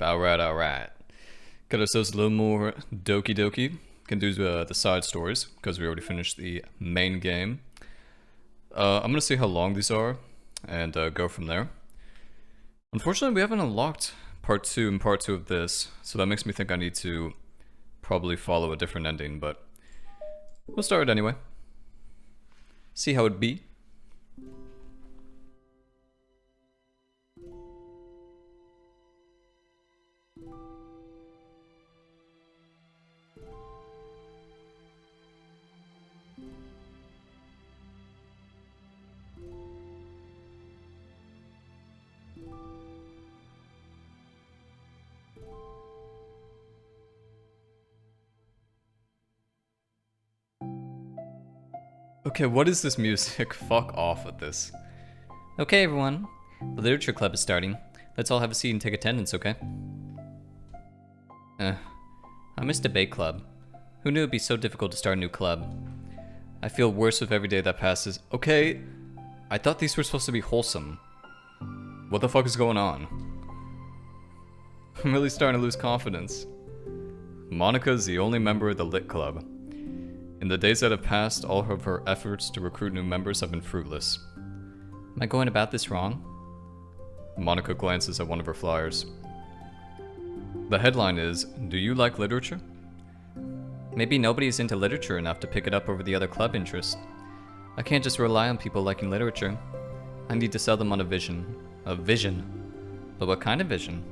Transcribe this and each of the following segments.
Alright. Got ourselves a little more Doki Doki. Can do the side stories, because we already finished the main game. I'm gonna see how long these are, and go from there. Unfortunately, we haven't unlocked part 2 and part 2 of this, so that makes me think I need to probably follow a different ending, but we'll start it anyway. See how it be. Okay, what is this music? Fuck off with this. Okay, everyone. The literature club is starting. Let's all have a seat and take attendance, okay? I missed debate club. Who knew it'd be so difficult to start a new club? I feel worse with every day that passes. Okay, I thought these were supposed to be wholesome. What the fuck is going on? I'm really starting to lose confidence. Monica's the only member of the lit club. In the days that have passed, all of her efforts to recruit new members have been fruitless. Am I going about this wrong? Monica glances at one of her flyers. The headline is, "Do you like literature?" Maybe nobody's into literature enough to pick it up over the other club interests. I can't just rely on people liking literature. I need to sell them on a vision. A vision? But what kind of vision?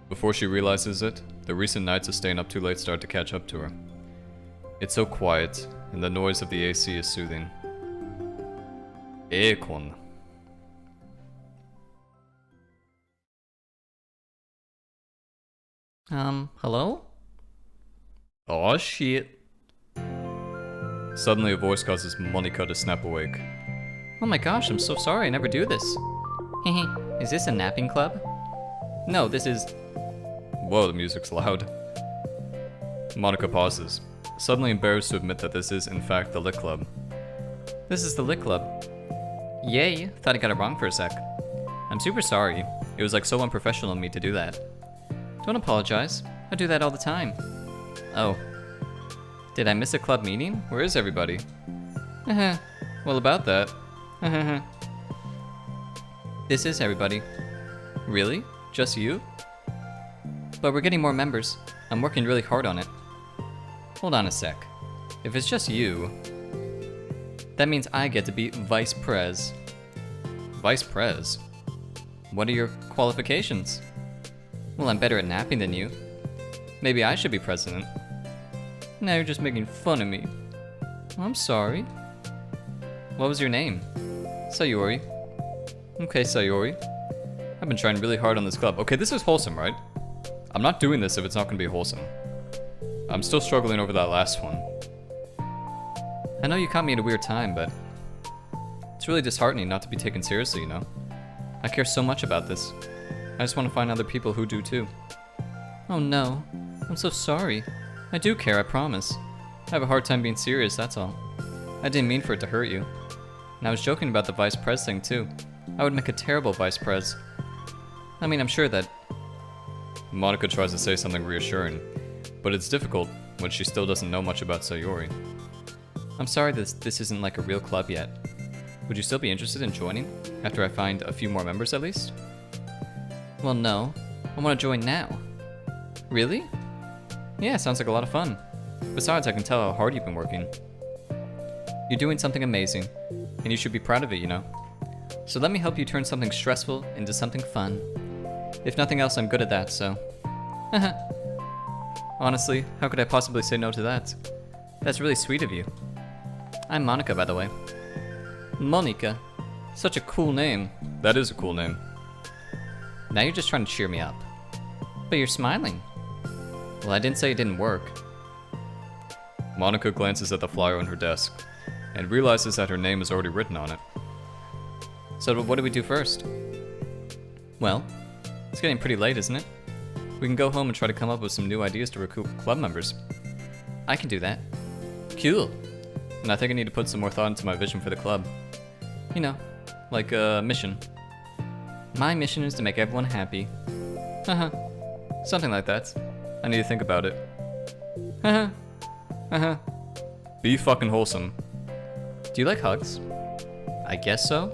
Before she realizes it, the recent nights of staying up too late start to catch up to her. It's so quiet, and the noise of the AC is soothing. Aircon. Hello? Oh shit. Suddenly a voice causes Monica to snap awake. Oh my gosh, I'm so sorry, I never do this. Is this a napping club? No, this is... Whoa, the music's loud. Monica pauses, suddenly embarrassed to admit that this is, in fact, the Lit Club. This is the Lit Club. Yay, thought I got it wrong for a sec. I'm super sorry. It was like so unprofessional of me to do that. Don't apologize. I do that all the time. Oh. Did I miss a club meeting? Where is everybody? Well, about that. This is everybody. Really? Just you? But we're getting more members. I'm working really hard on it. Hold on a sec. If it's just you, that means I get to be Vice Prez. Vice Prez? What are your qualifications? Well, I'm better at napping than you. Maybe I should be president. Now you're just making fun of me. I'm sorry. What was your name? Sayori. Okay, Sayori. I've been trying really hard on this club. Okay, this is wholesome, right? I'm not doing this if it's not going to be wholesome. I'm still struggling over that last one. I know you caught me at a weird time, but it's really disheartening not to be taken seriously, you know? I care so much about this. I just want to find other people who do too. Oh no, I'm so sorry. I do care, I promise. I have a hard time being serious, that's all. I didn't mean for it to hurt you. And I was joking about the vice pres thing too. I would make a terrible vice pres. I mean, I'm sure that... Monica tries to say something reassuring, but it's difficult when she still doesn't know much about Sayori. I'm sorry this isn't like a real club yet. Would you still be interested in joining, after I find a few more members at least? Well, no. I want to join now. Really? Yeah, sounds like a lot of fun. Besides, I can tell how hard you've been working. You're doing something amazing, and you should be proud of it, you know? So let me help you turn something stressful into something fun. If nothing else, I'm good at that, so... Honestly, how could I possibly say no to that? That's really sweet of you. I'm Monica, by the way. Monica? Such a cool name. That is a cool name. Now you're just trying to cheer me up. But you're smiling. Well, I didn't say it didn't work. Monica glances at the flyer on her desk, and realizes that her name is already written on it. So what do we do first? Well, it's getting pretty late, isn't it? We can go home and try to come up with some new ideas to recruit club members. I can do that. Cool. And I think I need to put some more thought into my vision for the club. You know, like a mission. My mission is to make everyone happy. Haha. Something like that. I need to think about it. Haha. Haha. Be fucking wholesome. Do you like hugs? I guess so.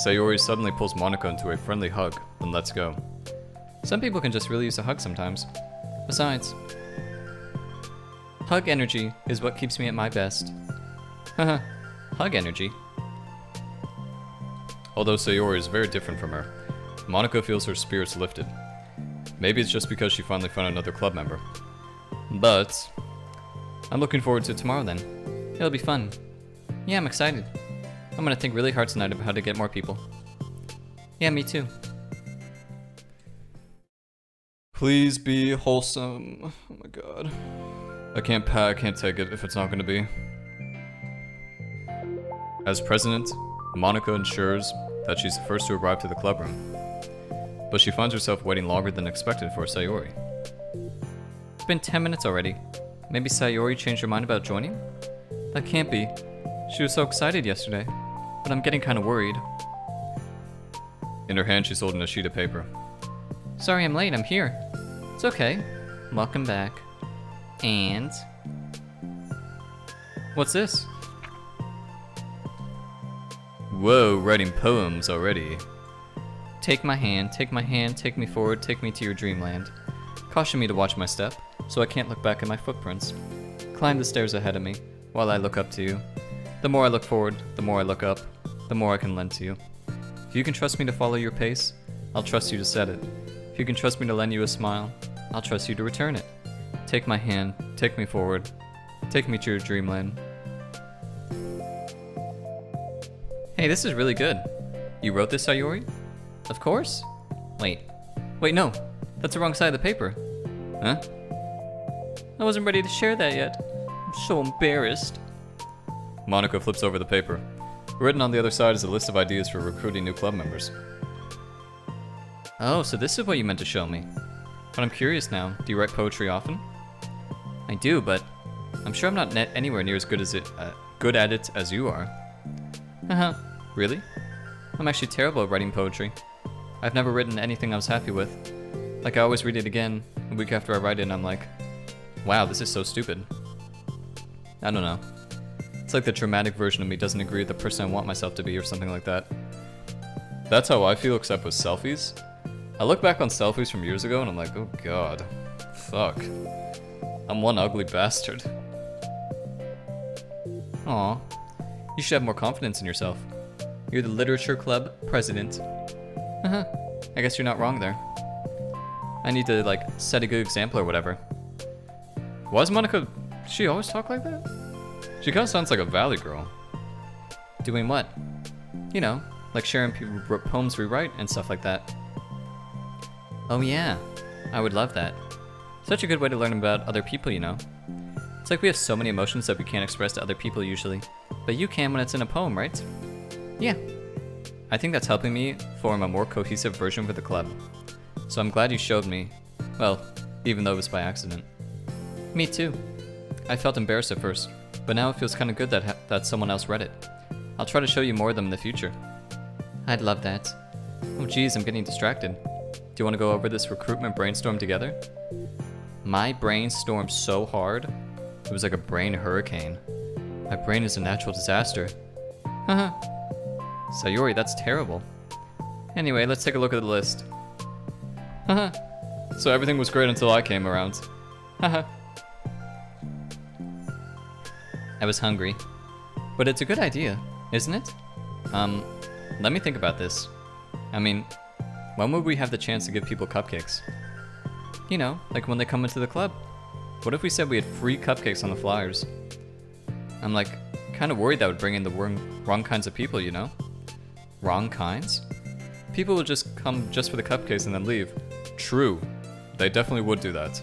Sayori suddenly pulls Monaco into a friendly hug, then lets go. Some people can just really use a hug sometimes. Besides, hug energy is what keeps me at my best. Haha. Hug energy. Although Sayori is very different from her, Monaco feels her spirits lifted. Maybe it's just because she finally found another club member. But I'm looking forward to tomorrow then. It'll be fun. Yeah, I'm excited. I'm gonna think really hard tonight about how to get more people. Yeah, me too. Please be wholesome. Oh my god. I can't take it if it's not gonna be. As president, Monaco ensures that she's the first to arrive to the club room. But she finds herself waiting longer than expected for Sayori. It's been 10 minutes already. Maybe Sayori changed her mind about joining? That can't be. She was so excited yesterday. But I'm getting kind of worried. In her hand, she's holding a sheet of paper. Sorry I'm late, I'm here. It's okay. Welcome back. And... what's this? Whoa, writing poems already. Take my hand, take me forward, take me to your dreamland. Caution me to watch my step, so I can't look back at my footprints. Climb the stairs ahead of me, while I look up to you. The more I look forward, the more I look up, the more I can lend to you. If you can trust me to follow your pace, I'll trust you to set it. If you can trust me to lend you a smile, I'll trust you to return it. Take my hand, take me forward, take me to your dreamland. Hey, this is really good. You wrote this, Sayori? Of course. Wait, no, that's the wrong side of the paper. Huh? I wasn't ready to share that yet. I'm so embarrassed. Monaco flips over the paper. Written on the other side is a list of ideas for recruiting new club members. Oh, so this is what you meant to show me. But I'm curious now, do you write poetry often? I do, but I'm sure I'm not anywhere near as good at it as you are. Haha, really? I'm actually terrible at writing poetry. I've never written anything I was happy with. Like, I always read it again, a week after I write it and I'm like, wow, this is so stupid. I don't know. It's like the dramatic version of me doesn't agree with the person I want myself to be or something like that. That's how I feel, except with selfies. I look back on selfies from years ago and I'm like, oh god, fuck. I'm one ugly bastard. Aw, you should have more confidence in yourself. You're the literature club president. I guess you're not wrong there. I need to, like, set a good example or whatever. Why is Monaco... does she always talk like that? She kind of sounds like a valley girl. Doing what? You know, like sharing poems we write and stuff like that. Oh yeah, I would love that. Such a good way to learn about other people, you know. It's like we have so many emotions that we can't express to other people usually. But you can when it's in a poem, right? Yeah. I think that's helping me form a more cohesive version for the club. So I'm glad you showed me. Well, even though it was by accident. Me too. I felt embarrassed at first, but now it feels kind of good that someone else read it. I'll try to show you more of them in the future. I'd love that. Oh geez, I'm getting distracted. Do you want to go over this recruitment brainstorm together? My brain stormed so hard, it was like a brain hurricane. My brain is a natural disaster. Haha. Sayori, that's terrible. Anyway, let's take a look at the list. Haha. So everything was great until I came around. Haha. I was hungry. But it's a good idea, isn't it? Let me think about this. I mean, when would we have the chance to give people cupcakes? You know, like when they come into the club. What if we said we had free cupcakes on the flyers? I'm like, kind of worried that would bring in the wrong kinds of people, you know? Wrong kinds? People would just come just for the cupcakes and then leave. True. They definitely would do that.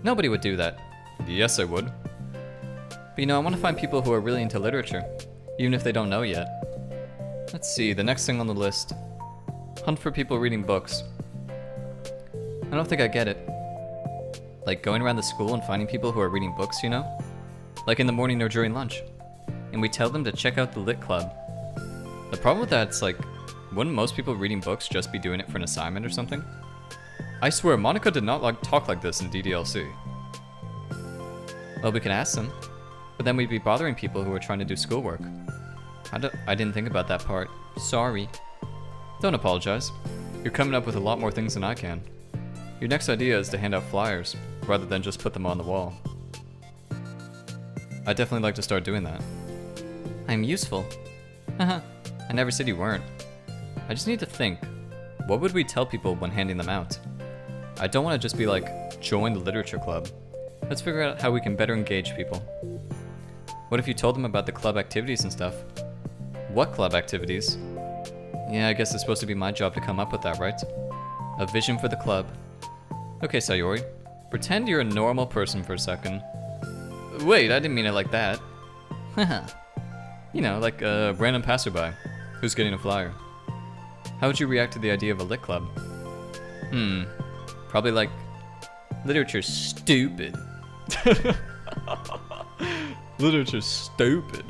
Nobody would do that. Yes, they would. But you know, I want to find people who are really into literature, even if they don't know yet. Let's see, the next thing on the list. Hunt for people reading books. I don't think I get it. Like going around the school and finding people who are reading books, you know? Like in the morning or during lunch. And we tell them to check out the lit club. The problem with that is like, Wouldn't most people reading books just be doing it for an assignment or something? I swear, Monica did not talk like this in DDLC. Well, we could ask them, but then we'd be bothering people who are trying to do schoolwork. I didn't think about that part. Sorry. Don't apologize. You're coming up with a lot more things than I can. Your next idea is to hand out flyers, rather than just put them on the wall. I'd definitely like to start doing that. I'm useful. Haha, I never said you weren't. I just need to think. What would we tell people when handing them out? I don't want to just be like, join the literature club. Let's figure out how we can better engage people. What if you told them about the club activities and stuff? What club activities? Yeah, I guess it's supposed to be my job to come up with that, right? A vision for the club. Okay, Sayori. Pretend you're a normal person for a second. Wait, I didn't mean it like that. Haha. You know, like a random passerby who's getting a flyer. How would you react to the idea of a lit club? Probably like, literature's stupid. Literature's stupid.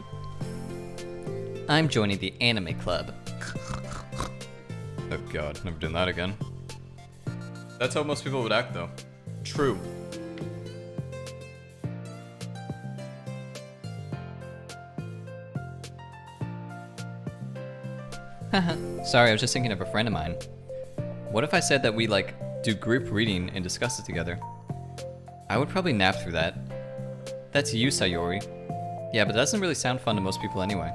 I'm joining the anime club. Oh god, never doing that again. That's how most people would act though. True. Haha, sorry, I was just thinking of a friend of mine. What if I said that we like do group reading and discuss it together? I would probably nap through that. That's you, Sayori. Yeah, but that doesn't really sound fun to most people anyway.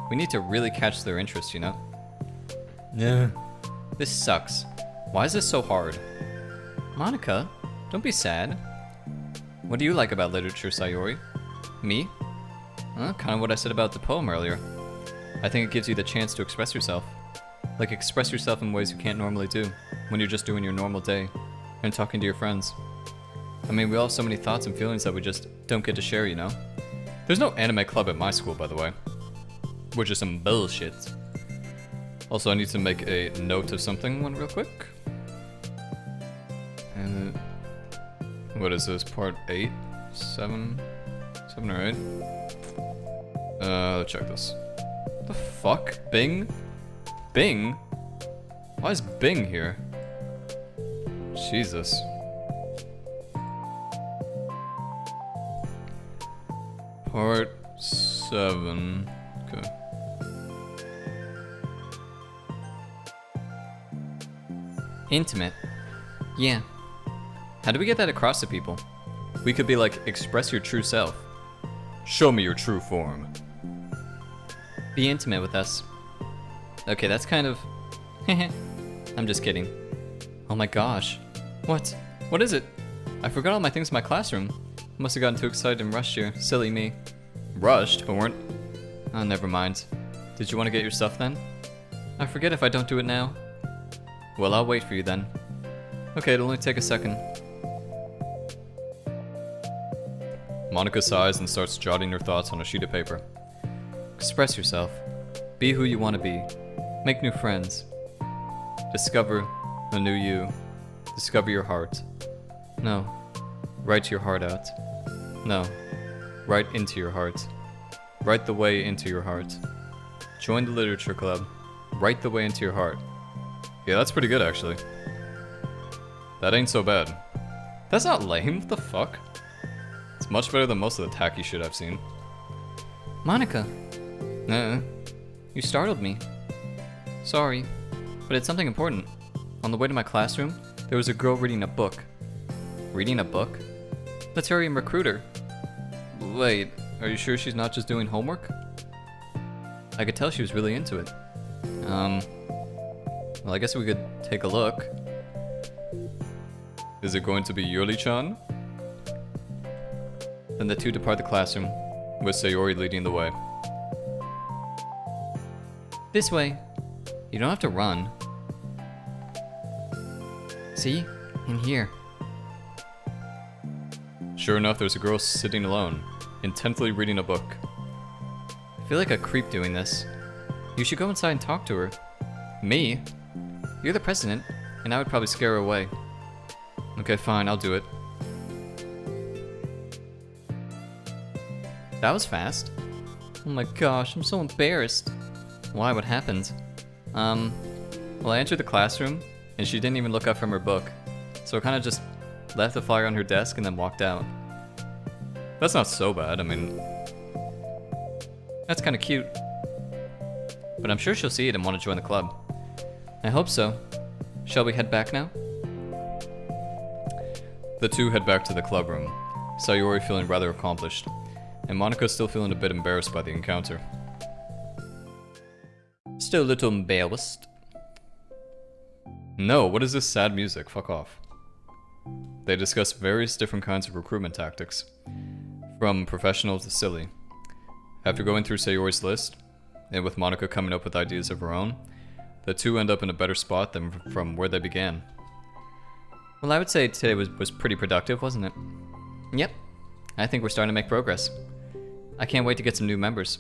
We need to really catch their interest, you know? Yeah. This sucks. Why is this so hard? Monica, don't be sad. What do you like about literature, Sayori? Me? Kind of what I said about the poem earlier. I think it gives you the chance to express yourself. Like express yourself in ways you can't normally do when you're just doing your normal day and talking to your friends. I mean, we all have so many thoughts and feelings that we just don't get to share, you know? There's no anime club at my school, by the way. Which is some bullshit. Also, I need to make a note of something real quick. And what is this? Part 8? 7? 7 or 8? Let's check this. The fuck? Bing? Bing? Why is Bing here? Jesus. Part 7. Okay. Intimate. Yeah. How do we get that across to people? We could be like, express your true self. Show me your true form. Be intimate with us. Okay, that's kind of... I'm just kidding. Oh my gosh. What? What is it? I forgot all my things in my classroom. Must have gotten too excited and rushed here. Silly me. Rushed? But weren't... Oh, never mind. Did you want to get your stuff then? I forget if I don't do it now. Well, I'll wait for you then. Okay, it'll only take a second. Monica sighs and starts jotting her thoughts on a sheet of paper. Express yourself. Be who you want to be. Make new friends. Discover a new you. Discover your heart. No. Write your heart out. No. Write into your heart. Write the way into your heart. Join the literature club. Write the way into your heart. Yeah, that's pretty good actually. That ain't so bad. That's not lame, what the fuck? It's much better than most of the tacky shit I've seen. Monica. You startled me. Sorry, but it's something important. On the way to my classroom, there was a girl reading a book. Reading a book? Let's hurry and recruit her. Wait, are you sure she's not just doing homework? I could tell she was really into it. Well, I guess we could take a look. Is it going to be Yuri-chan? Then the two depart the classroom, with Sayori leading the way. This way. You don't have to run. See? In here. Sure enough, there's a girl sitting alone, intently reading a book. I feel like a creep doing this. You should go inside and talk to her. Me? You're the president, and I would probably scare her away. Okay, fine, I'll do it. That was fast. Oh my gosh, I'm so embarrassed. Why, what happened? Well, I entered the classroom, and she didn't even look up from her book. So I kind of just left the flyer on her desk and then walked out. That's not so bad, I mean... That's kind of cute. But I'm sure she'll see it and want to join the club. I hope so. Shall we head back now? The two head back to the club room, Sayori feeling rather accomplished, and Monica still feeling a bit embarrassed by the encounter. Still a little embarrassed. No, what is this sad music? Fuck off. They discuss various different kinds of recruitment tactics, from professional to silly. After going through Sayori's list, and with Monica coming up with ideas of her own, the two end up in a better spot than from where they began. Well, I would say today was pretty productive, wasn't it? Yep. I think we're starting to make progress. I can't wait to get some new members.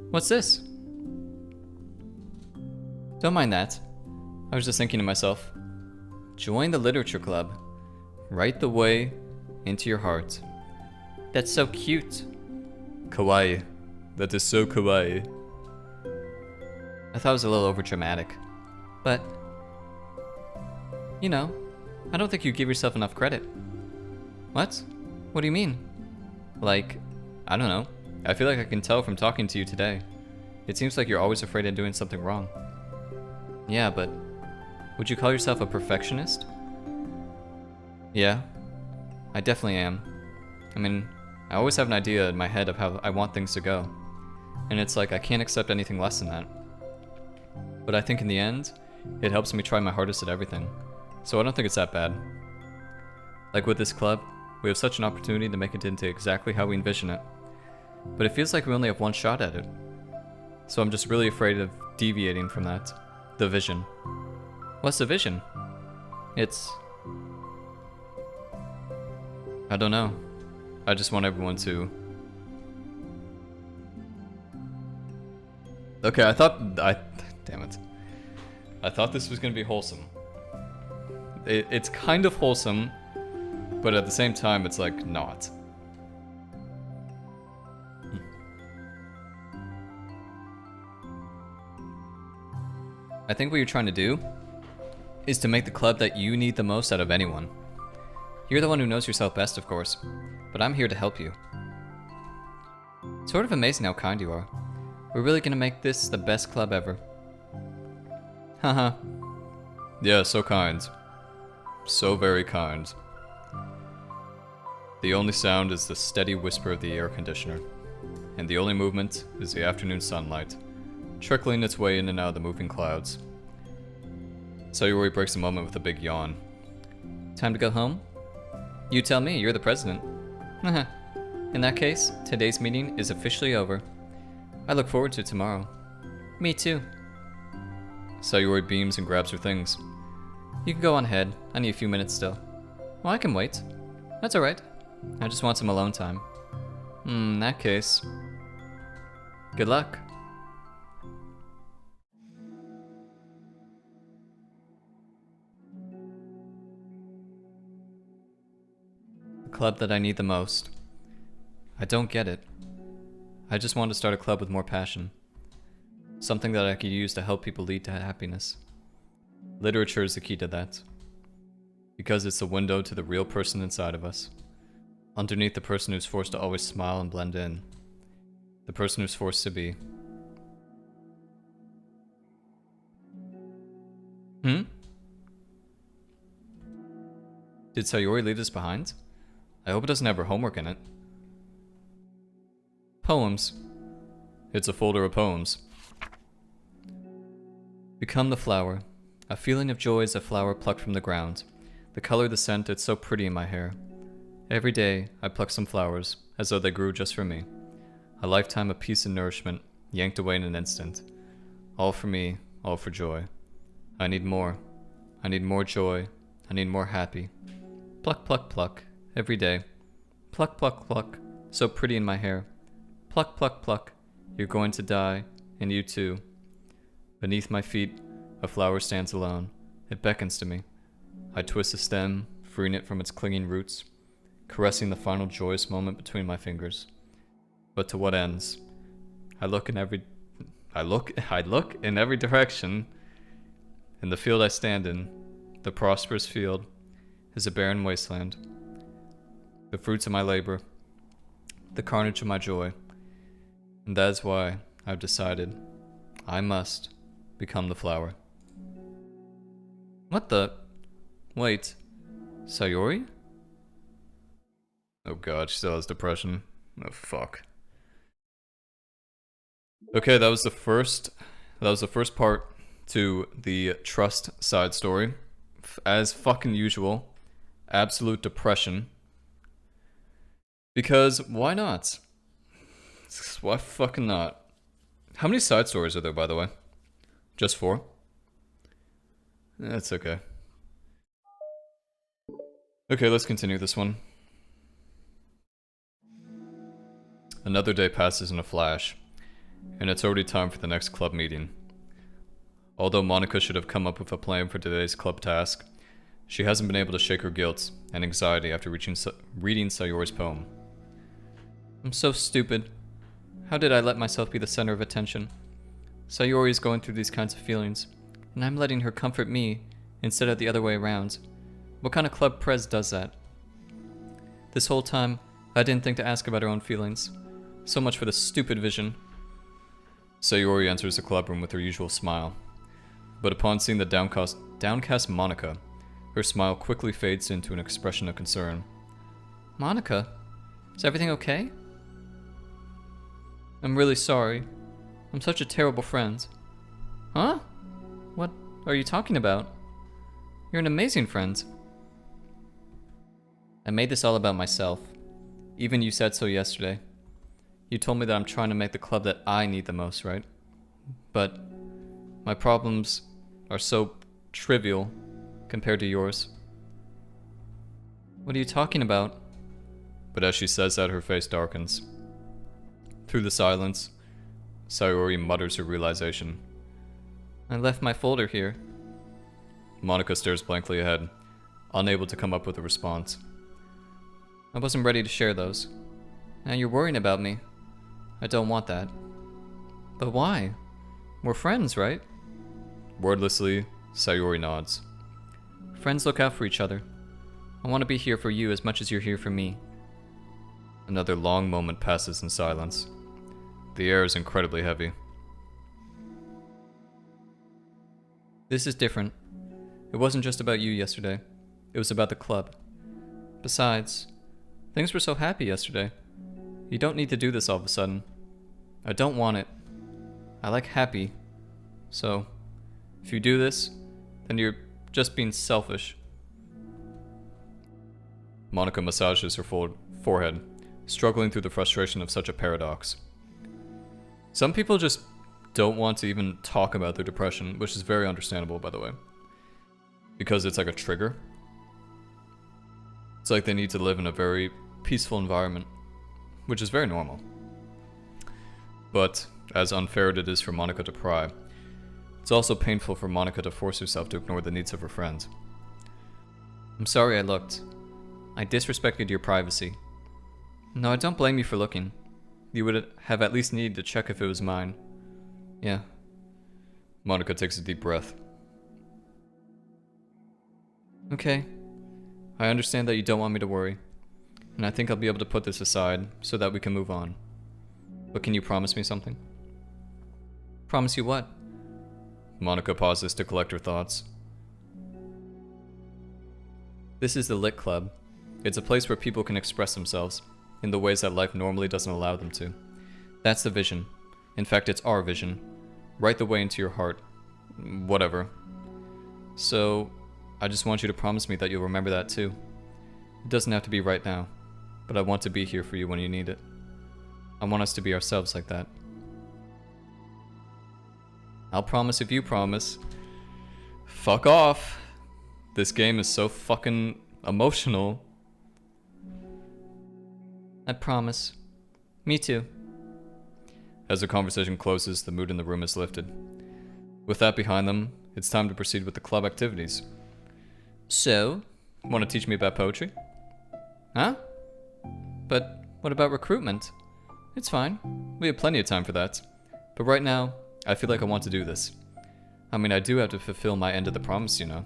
What's this? Don't mind that. I was just thinking to myself, join the literature club. Right the way into your heart. That's so cute. Kawaii. That is so kawaii. I thought it was a little overdramatic. But, you know, I don't think you give yourself enough credit. What? What do you mean? Like, I don't know. I feel like I can tell from talking to you today. It seems like you're always afraid of doing something wrong. Yeah, but would you call yourself a perfectionist? Yeah, I definitely am. I mean, I always have an idea in my head of how I want things to go. And it's like I can't accept anything less than that. But I think in the end, it helps me try my hardest at everything. So I don't think it's that bad. Like with this club, we have such an opportunity to make it into exactly how we envision it. But it feels like we only have one shot at it. So I'm just really afraid of deviating from that. The vision. What's the vision? It's... I don't know. I just want everyone to... Okay, damn it. I thought this was gonna be wholesome. It's kind of wholesome, but at the same time, it's like not. I think what you're trying to do is to make the club that you need the most out of anyone. You're the one who knows yourself best, of course, but I'm here to help you. It's sort of amazing how kind you are. We're really gonna make this the best club ever. Haha. Yeah, so kind. So very kind. The only sound is the steady whisper of the air conditioner, and the only movement is the afternoon sunlight, trickling its way in and out of the moving clouds. Sayori breaks the moment with a big yawn. Time to go home? You tell me, you're the president. In that case, today's meeting is officially over. I look forward to tomorrow. Me too. Sayori beams and grabs her things. You can go on ahead. I need a few minutes still. Well, I can wait. That's alright. I just want some alone time. In that case... Good luck. The club that I need the most. I don't get it. I just want to start a club with more passion. Something that I could use to help people lead to happiness. Literature is the key to that. Because it's the window to the real person inside of us. Underneath the person who's forced to always smile and blend in. The person who's forced to be. Did Sayori leave this behind? I hope it doesn't have her homework in it. Poems. It's a folder of poems. Become the flower. A feeling of joy is a flower plucked from the ground. The color, the scent, it's so pretty in my hair. Every day, I pluck some flowers, as though they grew just for me. A lifetime of peace and nourishment, yanked away in an instant. All for me, all for joy. I need more. I need more joy. I need more happy. Pluck, pluck, pluck, every day. Pluck, pluck, pluck, so pretty in my hair. Pluck, pluck, pluck, you're going to die, and you too. Beneath my feet, a flower stands alone. It beckons to me. I twist the stem, freeing it from its clinging roots, caressing the final joyous moment between my fingers. But to what ends? I look in every I look in every direction. In the field I stand in, the prosperous field, is a barren wasteland. The fruits of my labor, the carnage of my joy. And that is why I've decided I must become the flower. What the? Wait. Sayori? Oh god, she still has depression. Oh fuck. Okay, that was the first part to the trust side story. As fucking usual, absolute depression. Because why not? Why fucking not? How many side stories are there, by the way? Just 4? That's okay. Okay, let's continue this one. Another day passes in a flash, and it's already time for the next club meeting. Although Monica should have come up with a plan for today's club task, she hasn't been able to shake her guilt and anxiety after reading Sayori's poem. I'm so stupid. How did I let myself be the center of attention? Sayori is going through these kinds of feelings, and I'm letting her comfort me instead of the other way around. What kind of club prez does that? This whole time, I didn't think to ask about her own feelings. So much for the stupid vision. Sayori enters the clubroom with her usual smile. But upon seeing the downcast Monica, her smile quickly fades into an expression of concern. Monica? Is everything okay? I'm really sorry. I'm such a terrible friend. Huh? What are you talking about? You're an amazing friend. I made this all about myself. Even you said so yesterday. You told me that I'm trying to make the club that I need the most, right? But my problems are so trivial compared to yours. What are you talking about? But as she says that, her face darkens. Through the silence, Sayori mutters her realization. I left my folder here. Monica stares blankly ahead, unable to come up with a response. I wasn't ready to share those. Now you're worrying about me. I don't want that. But why? We're friends, right? Wordlessly, Sayori nods. Friends look out for each other. I want to be here for you as much as you're here for me. Another long moment passes in silence. The air is incredibly heavy. This is different. It wasn't just about you yesterday. It was about the club. Besides, things were so happy yesterday. You don't need to do this all of a sudden. I don't want it. I like happy. So, if you do this, then you're just being selfish. Monica massages her forehead, struggling through the frustration of such a paradox. Some people just don't want to even talk about their depression, which is very understandable, by the way. Because it's like a trigger. It's like they need to live in a very peaceful environment, which is very normal. But, as unfair it is for Monica to pry, it's also painful for Monica to force herself to ignore the needs of her friend. I'm sorry I looked. I disrespected your privacy. No, I don't blame you for looking. You would have at least needed to check if it was mine. Yeah. Monica takes a deep breath. Okay. I understand that you don't want me to worry, and I think I'll be able to put this aside so that we can move on. But can you promise me something? Promise you what? Monica pauses to collect her thoughts. This is the Lit Club. It's a place where people can express themselves in the ways that life normally doesn't allow them to. That's the vision. In fact, it's our vision. Right the way into your heart. Whatever. So, I just want you to promise me that you'll remember that too. It doesn't have to be right now, but I want to be here for you when you need it. I want us to be ourselves like that. I'll promise if you promise. Fuck off. This game is so fucking emotional. I promise. Me too. As the conversation closes, the mood in the room is lifted. With that behind them, it's time to proceed with the club activities. So, want to teach me about poetry? Huh? But what about recruitment? It's fine. We have plenty of time for that. But right now, I feel like I want to do this. I mean, I do have to fulfill my end of the promise, you know.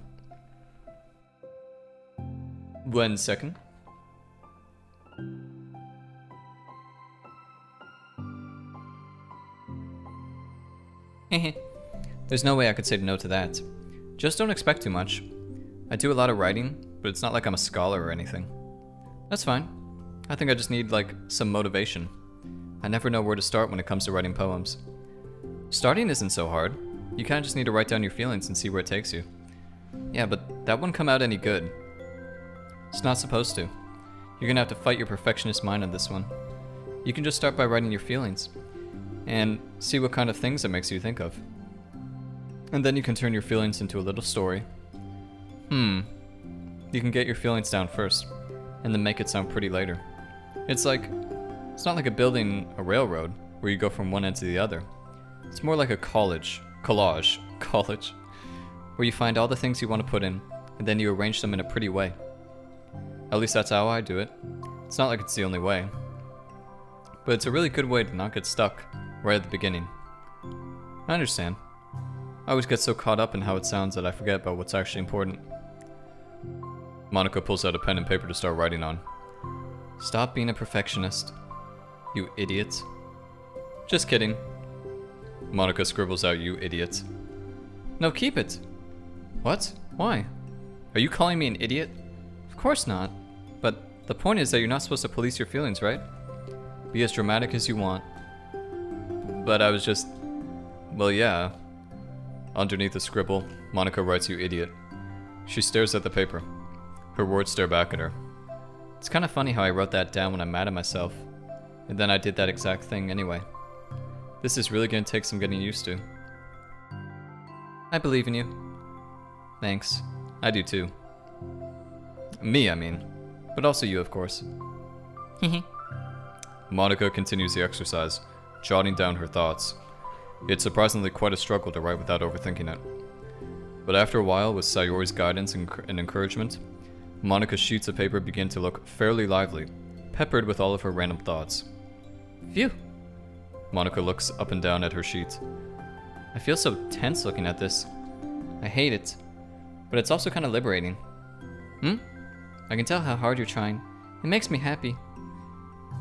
1 second. There's no way I could say no to that. Just don't expect too much. I do a lot of writing, but it's not like I'm a scholar or anything. That's fine. I think I just need, like, some motivation. I never know where to start when it comes to writing poems. Starting isn't so hard. You kinda just need to write down your feelings and see where it takes you. Yeah, but that wouldn't come out any good. It's not supposed to. You're gonna have to fight your perfectionist mind on this one. You can just start by writing your feelings, and see what kind of things it makes you think of. And then you can turn your feelings into a little story. You can get your feelings down first, and then make it sound pretty later. It's not like building a railroad, where you go from one end to the other. It's more like a collage, where you find all the things you want to put in, and then you arrange them in a pretty way. At least that's how I do it. It's not like it's the only way, but it's a really good way to not get stuck right at the beginning. I understand. I always get so caught up in how it sounds that I forget about what's actually important. Monica pulls out a pen and paper to start writing on. Stop being a perfectionist, you idiot. Just kidding. Monica scribbles out, you idiot. No, keep it. What? Why? Are you calling me an idiot? Of course not. But the point is that you're not supposed to police your feelings, right? Be as dramatic as you want. But I was just... Well, yeah. Underneath the scribble, Monica writes, you idiot. She stares at the paper. Her words stare back at her. It's kind of funny how I wrote that down when I'm mad at myself. And then I did that exact thing anyway. This is really going to take some getting used to. I believe in you. Thanks. I do too. Me, I mean. But also you, of course. Monica continues the exercise, jotting down her thoughts. It's surprisingly quite a struggle to write without overthinking it. But after a while, with Sayori's guidance and encouragement, Monica's sheets of paper begin to look fairly lively, peppered with all of her random thoughts. Phew! Monica looks up and down at her sheet. I feel so tense looking at this. I hate it, but it's also kind of liberating. I can tell how hard you're trying. It makes me happy.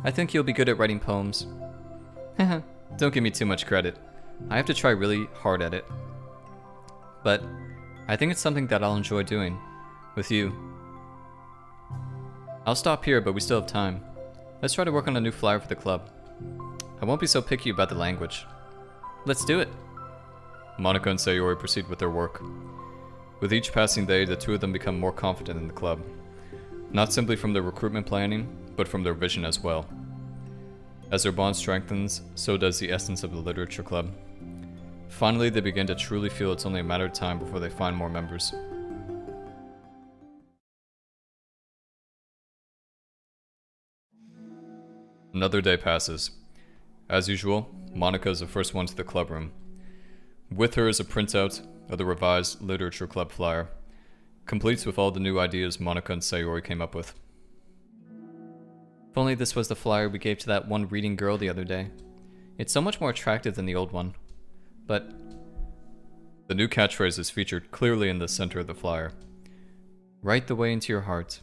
I think you'll be good at writing poems. Don't give me too much credit. I have to try really hard at it. But I think it's something that I'll enjoy doing. With you. I'll stop here, but we still have time. Let's try to work on a new flyer for the club. I won't be so picky about the language. Let's do it. Monica and Sayori proceed with their work. With each passing day, the two of them become more confident in the club. Not simply from their recruitment planning, but from their vision as well. As their bond strengthens, so does the essence of the literature club. Finally, they begin to truly feel it's only a matter of time before they find more members. Another day passes. As usual, Monica is the first one to the club room. With her is a printout of the revised literature club flyer, complete with all the new ideas Monica and Sayori came up with. If only this was the flyer we gave to that one reading girl the other day. It's so much more attractive than the old one. But the new catchphrase is featured clearly in the center of the flyer. Write the way into your heart.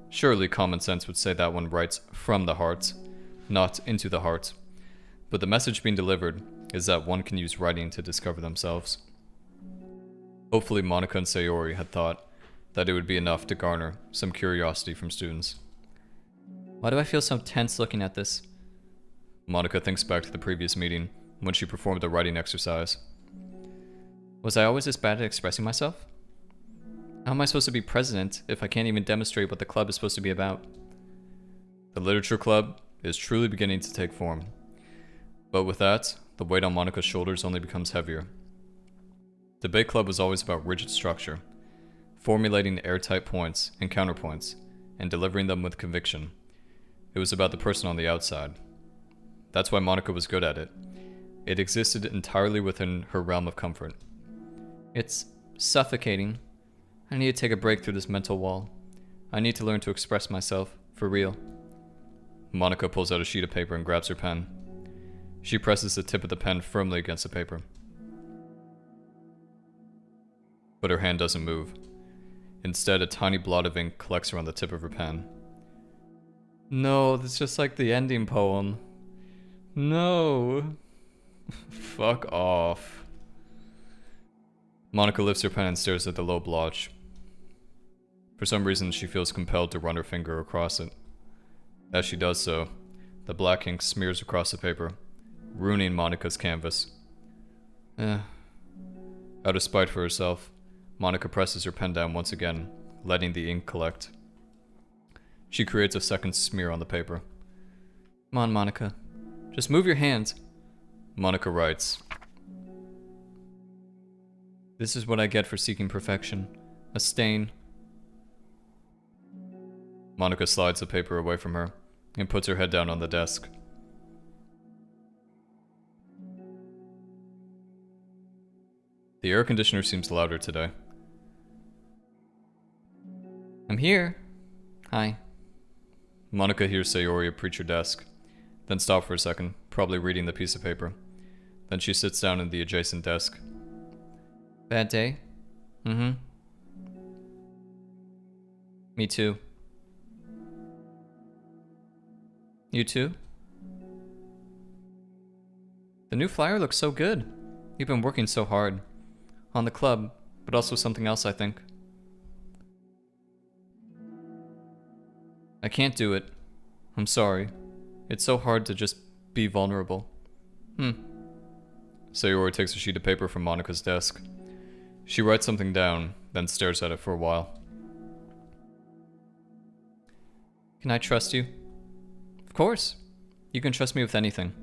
Surely common sense would say that one writes from the heart, not into the heart. But the message being delivered is that one can use writing to discover themselves. Hopefully Monica and Sayori had thought that it would be enough to garner some curiosity from students. Why do I feel so tense looking at this? Monica thinks back to the previous meeting when she performed the writing exercise. Was I always this bad at expressing myself? How am I supposed to be president if I can't even demonstrate what the club is supposed to be about? The literature club is truly beginning to take form. But with that, the weight on Monica's shoulders only becomes heavier. Debate club was always about rigid structure, formulating airtight points and counterpoints, and delivering them with conviction. It was about the person on the outside. That's why Monica was good at it. It existed entirely within her realm of comfort. It's suffocating. I need to take a break through this mental wall. I need to learn to express myself, for real. Monica pulls out a sheet of paper and grabs her pen. She presses the tip of the pen firmly against the paper. But her hand doesn't move. Instead, a tiny blot of ink collects around the tip of her pen. No, that's just like the ending poem. No. Fuck off. Monica lifts her pen and stares at the low blotch. For some reason, she feels compelled to run her finger across it. As she does so, the black ink smears across the paper, ruining Monica's canvas. Out of spite for herself, Monica presses her pen down once again, letting the ink collect. She creates a second smear on the paper. Come on, Monica. Just move your hands. Monica writes. This is what I get for seeking perfection. A stain. Monica slides the paper away from her and puts her head down on the desk. The air conditioner seems louder today. I'm here. Hi. Monica hears Sayori approach her desk, then stop for a second, probably reading the piece of paper. Then she sits down in the adjacent desk. Bad day? Mm-hmm. Me too. You too? The new flyer looks so good. You've been working so hard. On the club, but also something else, I think. I can't do it. I'm sorry. It's so hard to just be vulnerable. Sayori takes a sheet of paper from Monica's desk. She writes something down, then stares at it for a while. Can I trust you? Of course. You can trust me with anything.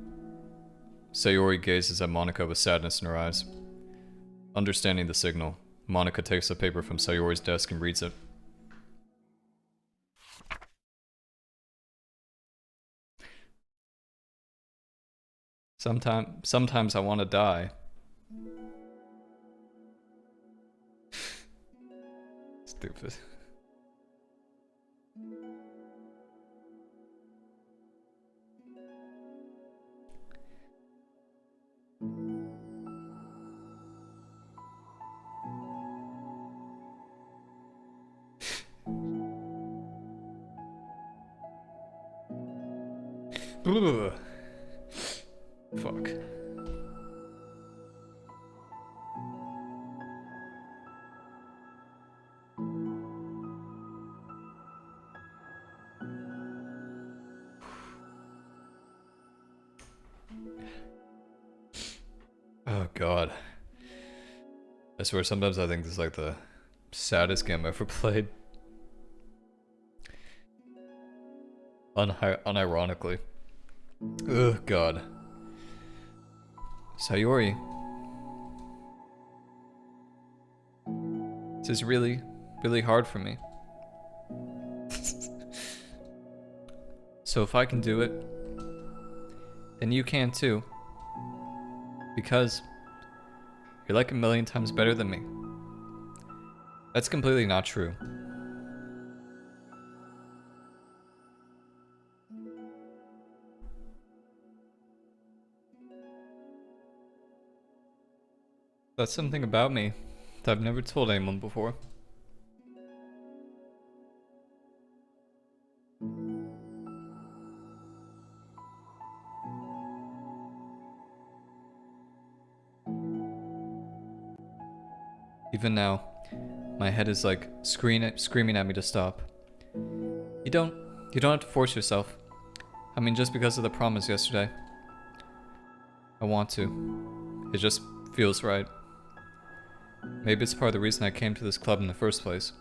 Sayori gazes at Monica with sadness in her eyes. Understanding the signal, Monica takes the paper from Sayori's desk and reads it. Sometimes I want to die. Stupid. Ugh. Fuck. Oh god. I swear sometimes I think this is like the saddest game I've ever played. Unironically. Oh god. Sayori. This is really, really hard for me. So if I can do it, then you can too. Because you're like a million times better than me. That's completely not true. That's something about me that I've never told anyone before. Even now, my head is like screaming at me to stop. You don't have to force yourself. I mean, just because of the promise yesterday. I want to. It just feels right. Maybe it's part of the reason I came to this club in the first place.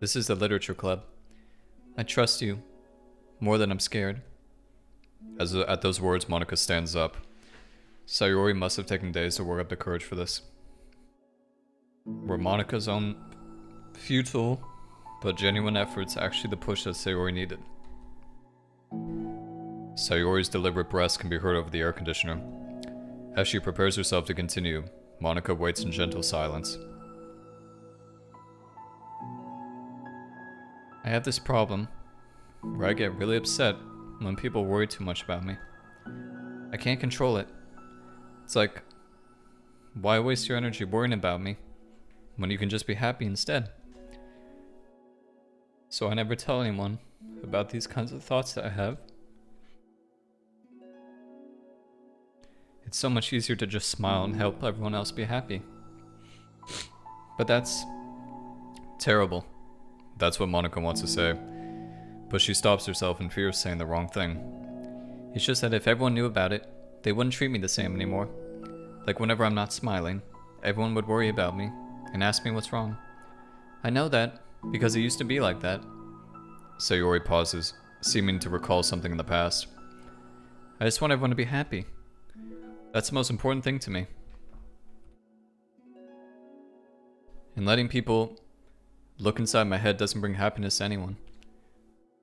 This is the literature club. I trust you more than I'm scared. At those words, Monica stands up. Sayori must have taken days to work up the courage for this. Were Monica's own futile but genuine efforts actually the push that Sayori needed? Sayori's deliberate breaths can be heard over the air conditioner. As she prepares herself to continue, Monica waits in gentle silence. I have this problem where I get really upset when people worry too much about me. I can't control it. It's like, why waste your energy worrying about me when you can just be happy instead? So I never tell anyone about these kinds of thoughts that I have. It's so much easier to just smile and help everyone else be happy. But that's terrible. That's what Monica wants to say. But she stops herself in fear of saying the wrong thing. It's just that if everyone knew about it, they wouldn't treat me the same anymore. Like whenever I'm not smiling, everyone would worry about me and ask me what's wrong. I know that because it used to be like that. Sayori pauses, seeming to recall something in the past. I just want everyone to be happy. That's the most important thing to me. And letting people look inside my head doesn't bring happiness to anyone.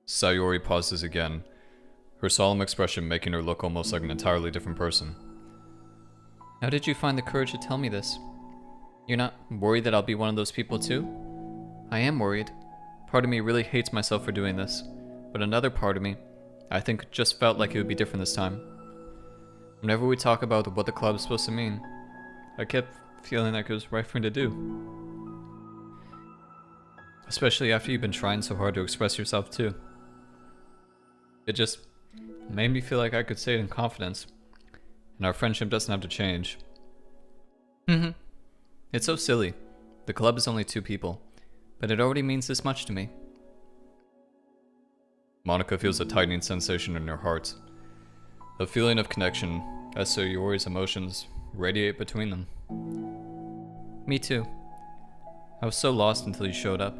Sayori pauses again, her solemn expression making her look almost like an entirely different person. How did you find the courage to tell me this? You're not worried that I'll be one of those people too? I am worried. Part of me really hates myself for doing this, but another part of me, I think, just felt like it would be different this time. Whenever we talk about what the club is supposed to mean, I kept feeling like it was right for me to do. Especially after you've been trying so hard to express yourself too. It just made me feel like I could say it in confidence, and our friendship doesn't have to change. It's so silly. The club is only 2 people, but it already means this much to me. Monica feels a tightening sensation in her heart, a feeling of connection as Sayori's emotions radiate between them. Me too. I was so lost until you showed up.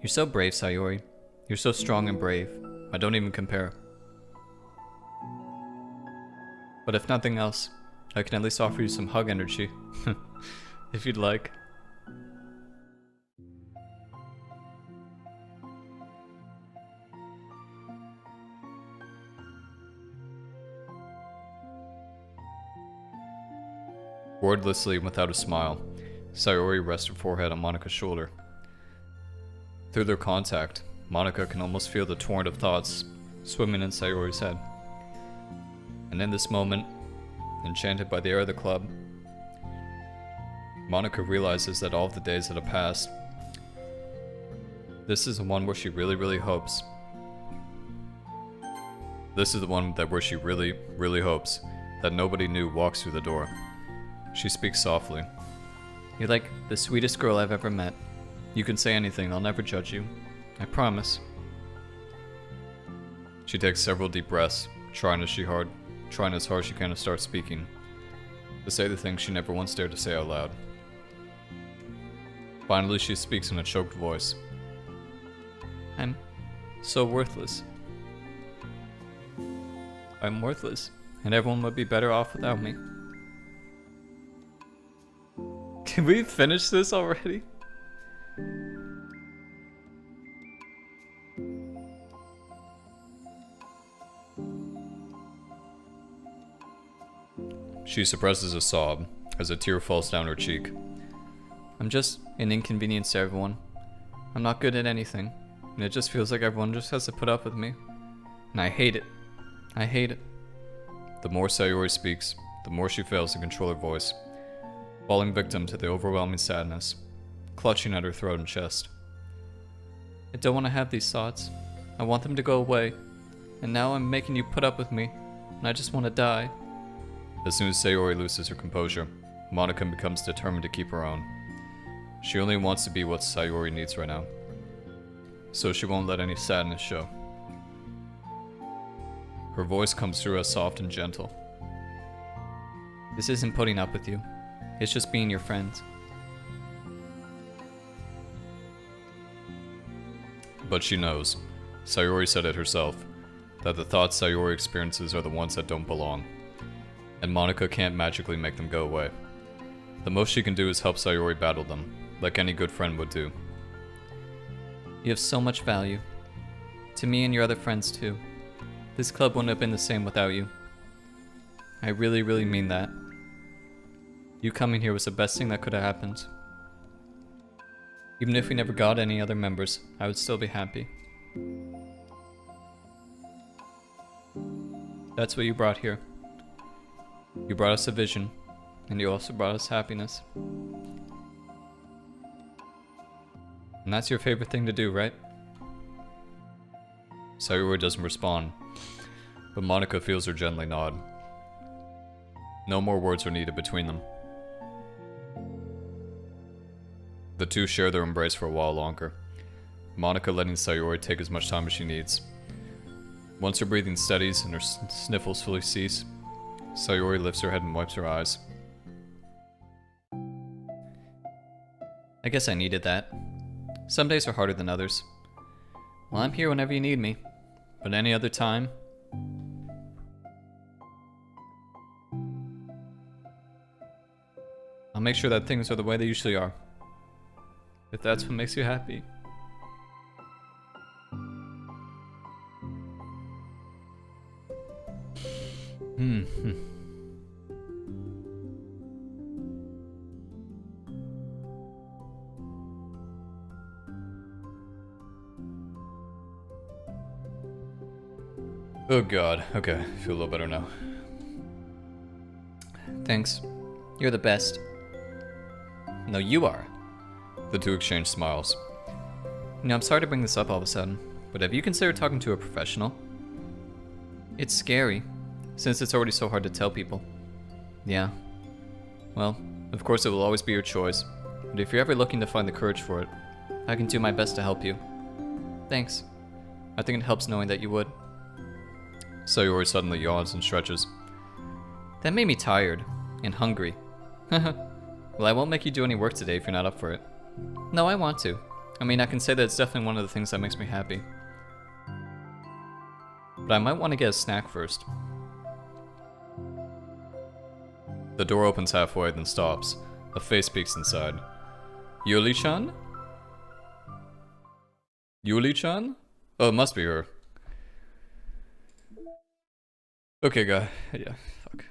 You're so brave, Sayori. You're so strong and brave. I don't even compare. But if nothing else, I can at least offer you some hug energy. If you'd like. Wordlessly and without a smile, Sayori rests her forehead on Monica's shoulder. Through their contact, Monica can almost feel the torrent of thoughts swimming in Sayori's head. And in this moment, enchanted by the air of the club, Monica realizes that all of the days that have passed, this is the one where she really hopes. This is the one where she really hopes that nobody new walks through the door. She speaks softly. You're like the sweetest girl I've ever met. You can say anything, I'll never judge you. I promise. She takes several deep breaths, trying as hard as she can to start speaking, to say the things she never once dared to say out loud. Finally, she speaks in a choked voice. I'm so worthless. I'm worthless, and everyone would be better off without me. Can we finish this already? She suppresses a sob as a tear falls down her cheek. I'm just an inconvenience to everyone. I'm not good at anything, and it just feels like everyone just has to put up with me. And I hate it. I hate it. The more Sayori speaks, the more she fails to control her voice, falling victim to the overwhelming sadness, clutching at her throat and chest. I don't want to have these thoughts. I want them to go away. And now I'm making you put up with me, and I just want to die. As soon as Sayori loses her composure, Monica becomes determined to keep her own. She only wants to be what Sayori needs right now, so she won't let any sadness show. Her voice comes through as soft and gentle. This isn't putting up with you. It's just being your friend. But she knows, Sayori said it herself, that the thoughts Sayori experiences are the ones that don't belong, and Monica can't magically make them go away. The most she can do is help Sayori battle them, like any good friend would do. You have so much value. To me and your other friends too. This club wouldn't have been the same without you. I really mean that. You coming here was the best thing that could have happened. Even if we never got any other members, I would still be happy. That's what you brought here. You brought us a vision, and you also brought us happiness. And that's your favorite thing to do, right? Sayori doesn't respond, but Monica feels her gently nod. No more words are needed between them. The two share their embrace for a while longer, Monica letting Sayori take as much time as she needs. Once her breathing steadies and her sniffles fully cease, Sayori lifts her head and wipes her eyes. I guess I needed that. Some days are harder than others. Well, I'm here whenever you need me, but any other time... I'll make sure that things are the way they usually are. If that's what makes you happy. Oh god, okay, feel a little better now. Thanks. You're the best. No, you are. The two exchange smiles. You know, I'm sorry to bring this up all of a sudden, but have you considered talking to a professional? It's scary, since it's already so hard to tell people. Yeah. Well, of course it will always be your choice, but if you're ever looking to find the courage for it, I can do my best to help you. Thanks. I think it helps knowing that you would. Sayori suddenly yawns and stretches. That made me tired and hungry. Well, I won't make you do any work today if you're not up for it. No, I want to. I mean, I can say that it's definitely one of the things that makes me happy. But I might want to get a snack first. The door opens halfway, then stops. A face peeks inside. Yuli-chan? Yuli-chan? Oh, it must be her. Okay, guy. Yeah, fuck.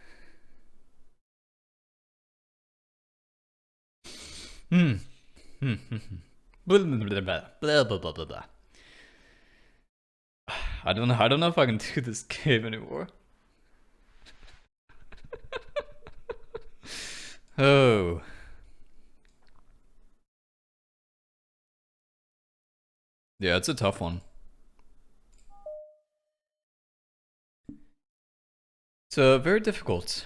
Blah, blah, blah, blah, blah, blah. I don't know if I can do this game anymore. Oh. Yeah, it's a tough one. It's very difficult.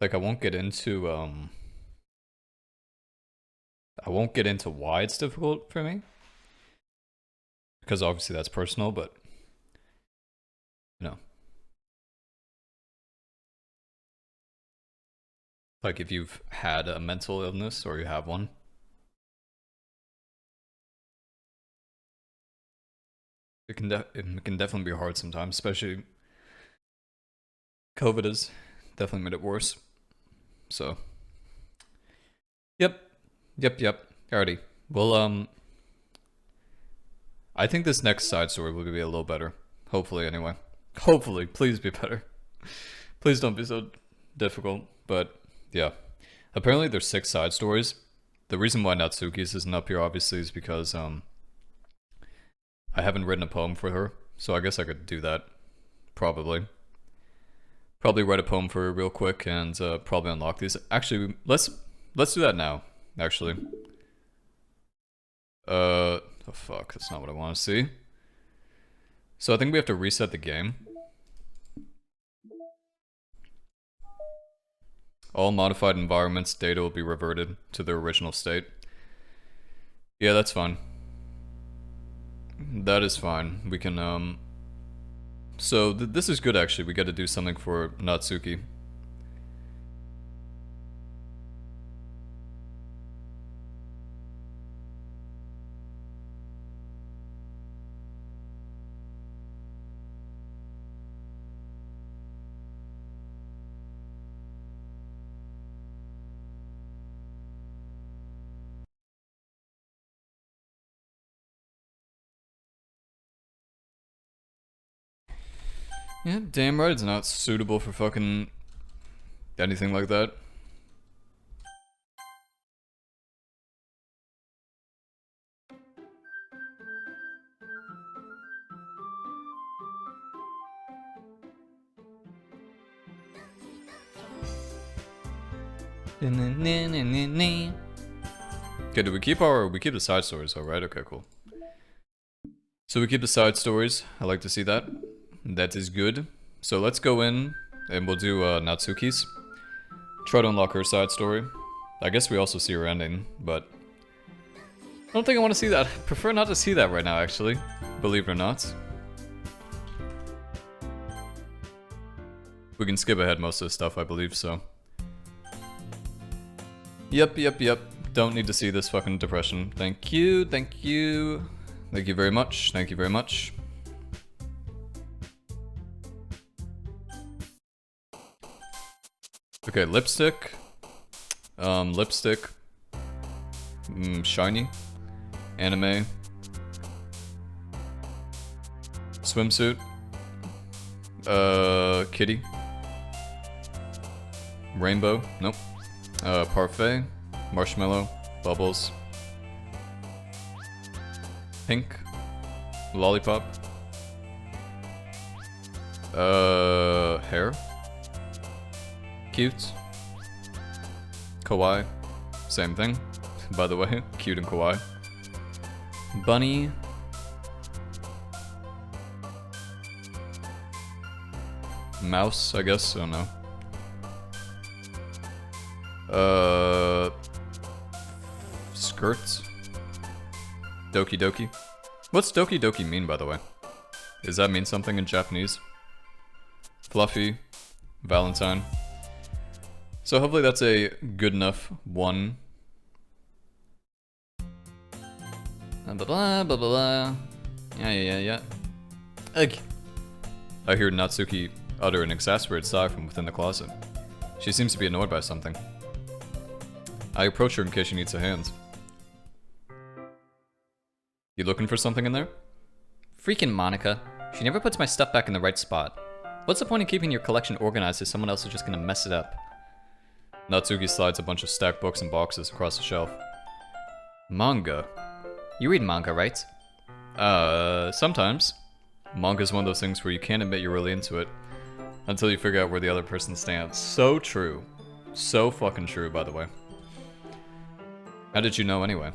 Like, I won't get into why it's difficult for me. Because obviously that's personal, but you know. Like if you've had a mental illness or you have one. It can definitely be hard sometimes, especially COVID has definitely made it worse. So, yep. Alrighty. Well, I think this next side story will be a little better. Hopefully, anyway. Hopefully, please be better. Please don't be so difficult. But yeah, apparently there's 6 side stories. The reason why Natsuki's isn't up here obviously is because I haven't written a poem for her, so I guess I could do that. Probably write a poem for her real quick and probably unlock these. Actually, let's do that now. Actually, oh fuck, that's not what I want to see. So I think we have to reset the game. All modified environments data will be reverted to their original state. Yeah, that's fine. That is fine. We can so this is good actually. We got to do something for Natsuki. Yeah, damn right it's not suitable for fucking anything like that. Okay, do we keep the side stories, alright? Okay, cool. So we keep the side stories. I like to see that. That is good. So let's go in and we'll do Natsuki's. Try to unlock her side story. I guess we also see her ending, but I don't think I want to see that. I prefer not to see that right now, actually. Believe it or not. We can skip ahead most of the stuff, I believe, so. Yep. Don't need to see this fucking depression. Thank you. Thank you very much. Thank you very much. Okay, lipstick. Lipstick. Shiny. Anime. Swimsuit. Kitty. Rainbow. Nope. Parfait. Marshmallow. Bubbles. Pink. Lollipop. Hair. Cute. Kawaii. Same thing, by the way. Cute and kawaii. Bunny. Mouse, I guess. I don't know. Skirts. Doki Doki. What's Doki Doki mean, by the way? Does that mean something in Japanese? Fluffy. Valentine. So hopefully that's a good enough one. Blah blah blah blah. Yeah. Ugh. I hear Natsuki utter an exasperated sigh from within the closet. She seems to be annoyed by something. I approach her in case she needs a hand. You looking for something in there? Freaking Monica. She never puts my stuff back in the right spot. What's the point of keeping your collection organized if someone else is just gonna mess it up? Natsuki slides a bunch of stacked books and boxes across the shelf. Manga. You read manga, right? Sometimes. Manga is one of those things where you can't admit you're really into it until you figure out where the other person stands. So true. So fucking true, by the way. How did you know anyway?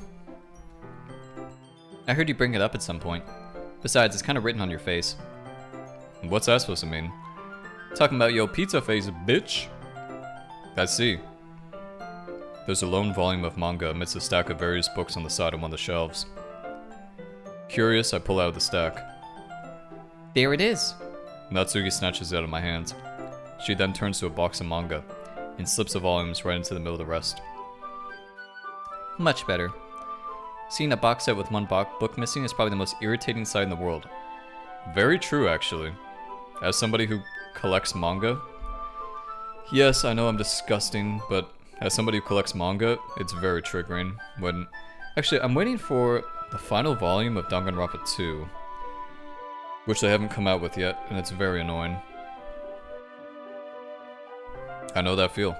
I heard you bring it up at some point. Besides, it's kind of written on your face. What's that supposed to mean? Talking about yo pizza face, bitch. I see. There's a lone volume of manga amidst a stack of various books on the side of one of the shelves. Curious, I pull out of the stack. There it is. Natsuki snatches it out of my hands. She then turns to a box of manga and slips the volumes right into the middle of the rest. Much better. Seeing a box set with one book missing is probably the most irritating sight in the world. Very true, actually. As somebody who collects manga, yes, I know I'm disgusting, but as somebody who collects manga, it's very triggering when... Actually, I'm waiting for the final volume of Danganronpa 2, which they haven't come out with yet, and it's very annoying. I know that feel.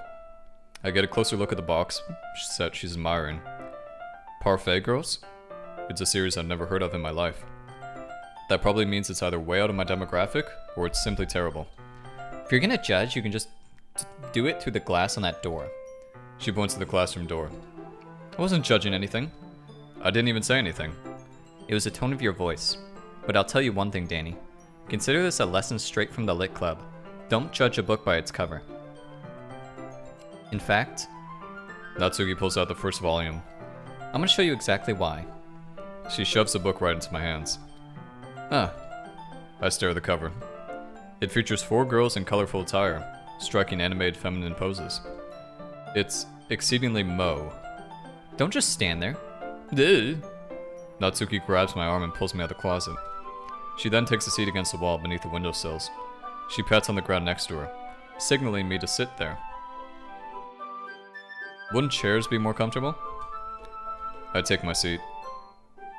I get a closer look at the box set she's admiring. Parfait Girls? It's a series I've never heard of in my life. That probably means it's either way out of my demographic, or it's simply terrible. If you're gonna judge, you can just do it through the glass on that door. She points to the classroom door. I wasn't judging anything. I didn't even say anything. It was the tone of your voice. But I'll tell you one thing, Danny. Consider this a lesson straight from the Lit Club. Don't judge a book by its cover. In fact, Natsuki pulls out the first volume. I'm gonna show you exactly why. She shoves the book right into my hands. Ah. I stare at the cover. It features 4 girls in colorful attire, striking animated feminine poses. It's exceedingly mo. Don't just stand there. Duh. Natsuki grabs my arm and pulls me out of the closet. She then takes a seat against the wall beneath the windowsills. She pats on the ground next to her, signaling me to sit there. Wouldn't chairs be more comfortable? I take my seat.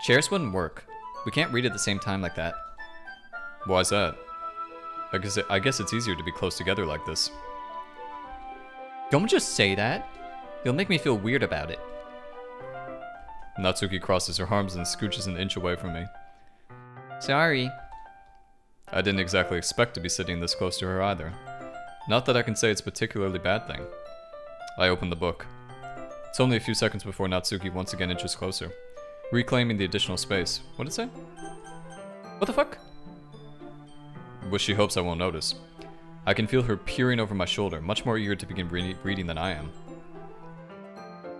Chairs wouldn't work. We can't read at the same time like that. Why's that? I guess it's easier to be close together like this. Don't just say that. You'll make me feel weird about it. Natsuki crosses her arms and scooches an inch away from me. Sorry. I didn't exactly expect to be sitting this close to her either. Not that I can say it's a particularly bad thing. I open the book. It's only a few seconds before Natsuki once again inches closer, reclaiming the additional space. What'd it say? What the fuck? Which she hopes I won't notice. I can feel her peering over my shoulder, much more eager to begin reading than I am.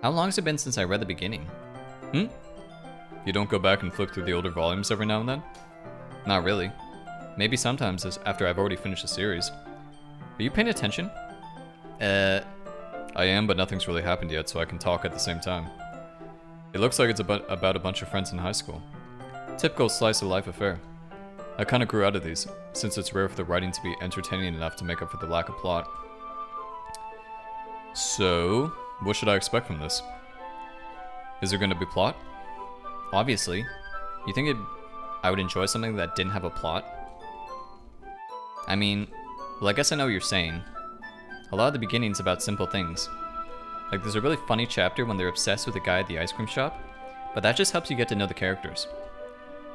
How long has it been since I read the beginning? You don't go back and flip through the older volumes every now and then? Not really. Maybe sometimes after I've already finished a series. Are you paying attention? I am, but nothing's really happened yet, so I can talk at the same time. It looks like it's about a bunch of friends in high school. Typical slice of life affair. I kinda grew out of these, since it's rare for the writing to be entertaining enough to make up for the lack of plot. So, what should I expect from this? Is there gonna be plot? Obviously. You think I would enjoy something that didn't have a plot? I mean, well, I guess I know what you're saying. A lot of the beginning's about simple things. Like there's a really funny chapter when they're obsessed with the guy at the ice cream shop, but that just helps you get to know the characters.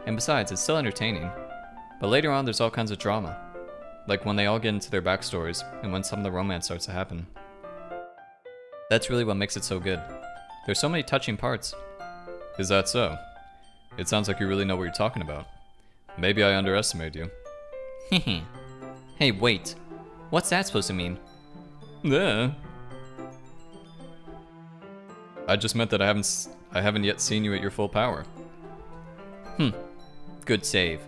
And besides, it's still entertaining. But later on, there's all kinds of drama. Like when they all get into their backstories, and when some of the romance starts to happen. That's really what makes it so good. There's so many touching parts. Is that so? It sounds like you really know what you're talking about. Maybe I underestimate you. Hehe. Hey, wait. What's that supposed to mean? Yeah. I just meant that I haven't yet seen you at your full power. Good save.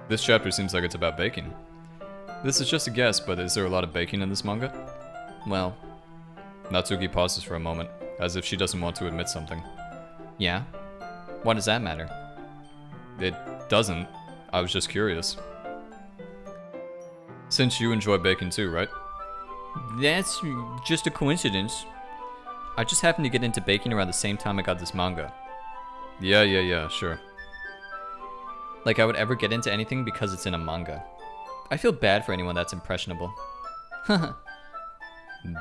This chapter seems like it's about baking. This is just a guess, but is there a lot of baking in this manga? Well, Natsuki pauses for a moment, as if she doesn't want to admit something. yeah? Why does that matter? It doesn't. I was just curious. Since you enjoy baking too, right? That's just a coincidence. I just happened to get into baking around the same time I got this manga. Yeah, sure. Like I would ever get into anything because it's in a manga. I feel bad for anyone that's impressionable.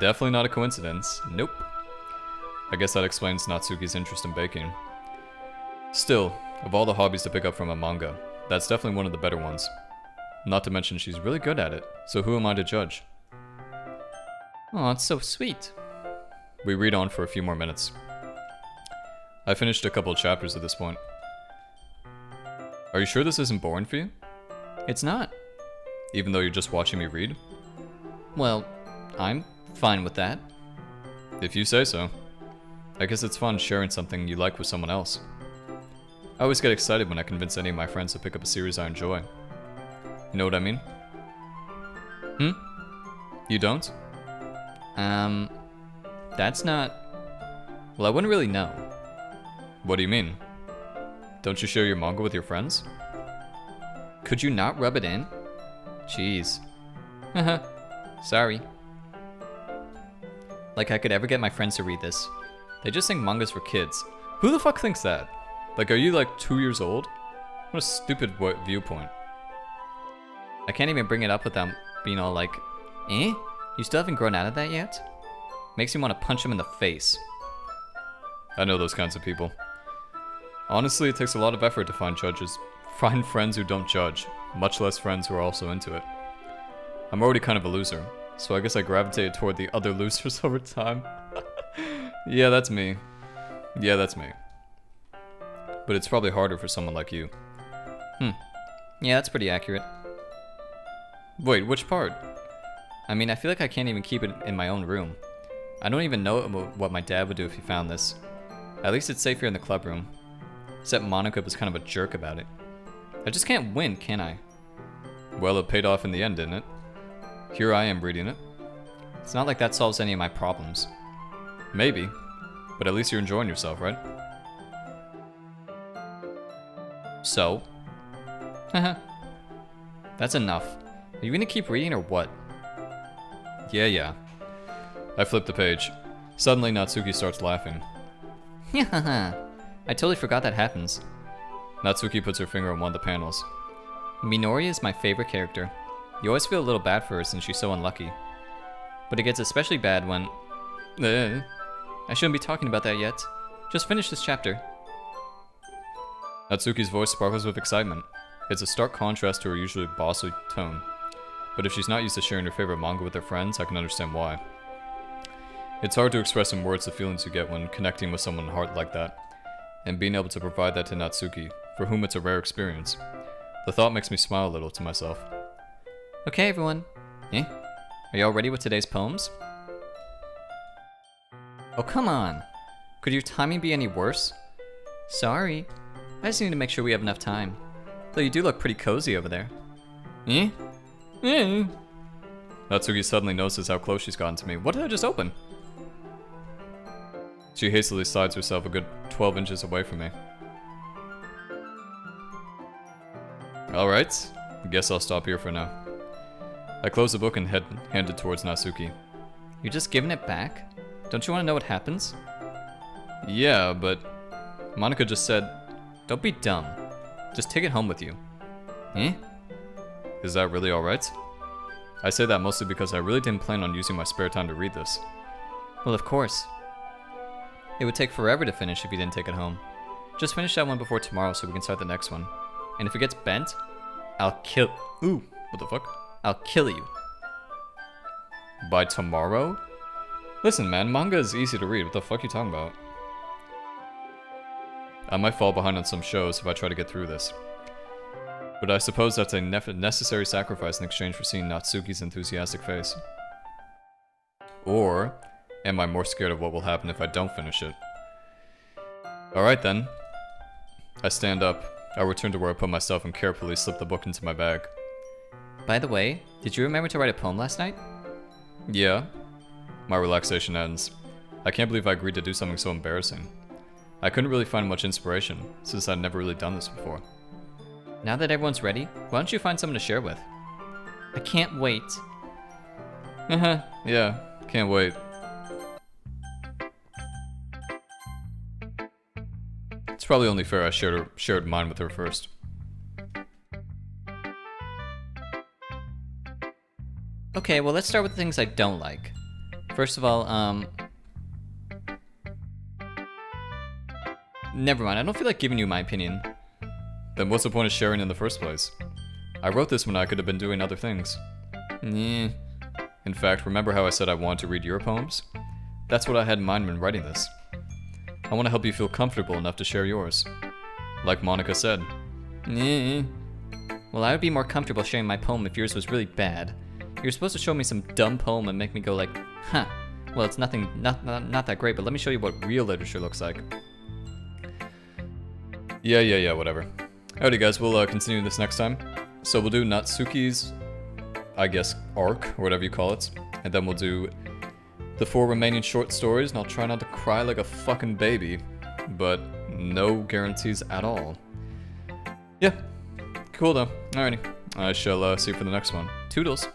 Definitely not a coincidence. Nope. I guess that explains Natsuki's interest in baking. Still, of all the hobbies to pick up from a manga, that's definitely one of the better ones. Not to mention she's really good at it, so who am I to judge? Oh, it's so sweet. We read on for a few more minutes. I finished a couple of chapters at this point. Are you sure this isn't boring for you? It's not. Even though you're just watching me read? Well, I'm fine with that. If you say so. I guess it's fun sharing something you like with someone else. I always get excited when I convince any of my friends to pick up a series I enjoy. You know what I mean? You don't? That's not... Well, I wouldn't really know. What do you mean? Don't you share your manga with your friends? Could you not rub it in? Jeez. Haha. Sorry. Like I could ever get my friends to read this. They just think manga's for kids. Who the fuck thinks that? Like, are you like 2 years old? What a stupid viewpoint. I can't even bring it up without being all like, eh? You still haven't grown out of that yet? Makes me want to punch him in the face. I know those kinds of people. Honestly, it takes a lot of effort to find friends who don't judge, much less friends who are also into it. I'm already kind of a loser, so I guess I gravitated toward the other losers over time. Yeah, that's me. Yeah, that's me. But it's probably harder for someone like you. Yeah, that's pretty accurate. Wait, which part? I mean, I feel like I can't even keep it in my own room. I don't even know what my dad would do if he found this. At least it's safe here in the club room. Except Monica was kind of a jerk about it. I just can't win, can I? Well, it paid off in the end, didn't it? Here I am reading it. It's not like that solves any of my problems. Maybe, but at least you're enjoying yourself, right? So? Haha. That's enough. Are you gonna keep reading or what? Yeah. I flip the page. Suddenly, Natsuki starts laughing. I totally forgot that happens. Natsuki puts her finger on one of the panels. Minori is my favorite character. You always feel a little bad for her since she's so unlucky. But it gets especially bad when... I shouldn't be talking about that yet. Just finish this chapter. Natsuki's voice sparkles with excitement. It's a stark contrast to her usually bossy tone. But if she's not used to sharing her favorite manga with her friends, I can understand why. It's hard to express in words the feelings you get when connecting with someone heart like that, and being able to provide that to Natsuki, for whom it's a rare experience. The thought makes me smile a little to myself. Okay, everyone. Are you all ready with today's poems? Oh, come on. Could your timing be any worse? Sorry. I just need to make sure we have enough time. Though you do look pretty cozy over there. Natsuki suddenly notices how close she's gotten to me. What did I just open? She hastily slides herself a good 12 inches away from me. Alright, guess I'll stop here for now. I close the book and hand it towards Natsuki. You're just giving it back? Don't you want to know what happens? Yeah, but Monica just said... Don't be dumb. Just take it home with you. Is that really alright? I say that mostly because I really didn't plan on using my spare time to read this. Well, of course. It would take forever to finish if you didn't take it home. Just finish that one before tomorrow so we can start the next one. And if it gets bent, I'll kill... Ooh, what the fuck? I'll kill you. By tomorrow? Listen, man, manga is easy to read. What the fuck are you talking about? I might fall behind on some shows if I try to get through this. But I suppose that's a necessary sacrifice in exchange for seeing Natsuki's enthusiastic face. Or am I more scared of what will happen if I don't finish it? Alright then. I stand up. I return to where I put myself and carefully slip the book into my bag. By the way, did you remember to write a poem last night? Yeah. My relaxation ends. I can't believe I agreed to do something so embarrassing. I couldn't really find much inspiration, since I'd never really done this before. Now that everyone's ready, why don't you find someone to share with? I can't wait. Yeah, can't wait. It's probably only fair I shared mine with her first. Okay, well let's start with the things I don't like. First of all, never mind, I don't feel like giving you my opinion. Then what's the point of sharing in the first place? I wrote this when I could have been doing other things. In fact, remember how I said I wanted to read your poems? That's what I had in mind when writing this. I want to help you feel comfortable enough to share yours. Like Monica said. Well, I would be more comfortable sharing my poem if yours was really bad. You're supposed to show me some dumb poem and make me go like, huh, well it's not that great, but let me show you what real literature looks like. Yeah, whatever. Alrighty guys, we'll continue this next time. So we'll do Natsuki's, I guess, arc, or whatever you call it. And then we'll do the 4 remaining short stories, and I'll try not to cry like a fucking baby. But no guarantees at all. Yeah, cool though. Alrighty, I shall see you for the next one. Toodles.